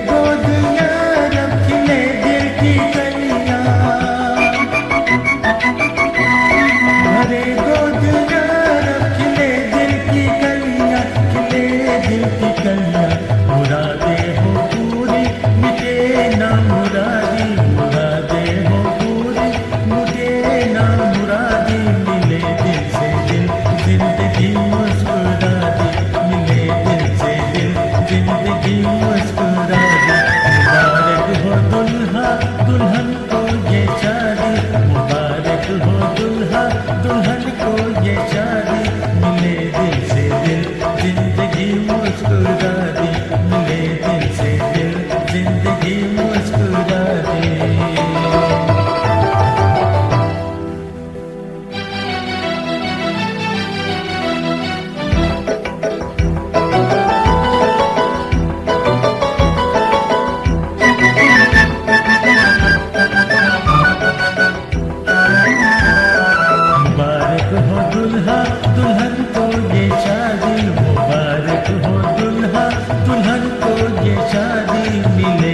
गोद यारब खिले दिल की कलियां, भरे गोद यारब खिले दिल की कलियां, खिले दिल की कलियां। मुरादे हो पूरी मिटे ना मुरादी, मुरादे हो पूरी मिटे ना मुरादी। मिले दिल से दिल जिंदगी मुस्कुरा दी, मिले दिल से दिल जिंदगी मुस्कुरा दी। मुबारक हो दुल्हा दुल्हन को ये शादी, मुबारक हो दुल्हा दुल्हन को ये शादी। मिले दिल से दिल जिंदगी मुस्कुरा दी, मिले दिल से दिल जिंदगी मुस्कुरा दी। मुबारक हो दुल्हा दुल्हन को ये शादी, मुबारक हो दुल्हा दुल्हन को ये शादी। मिले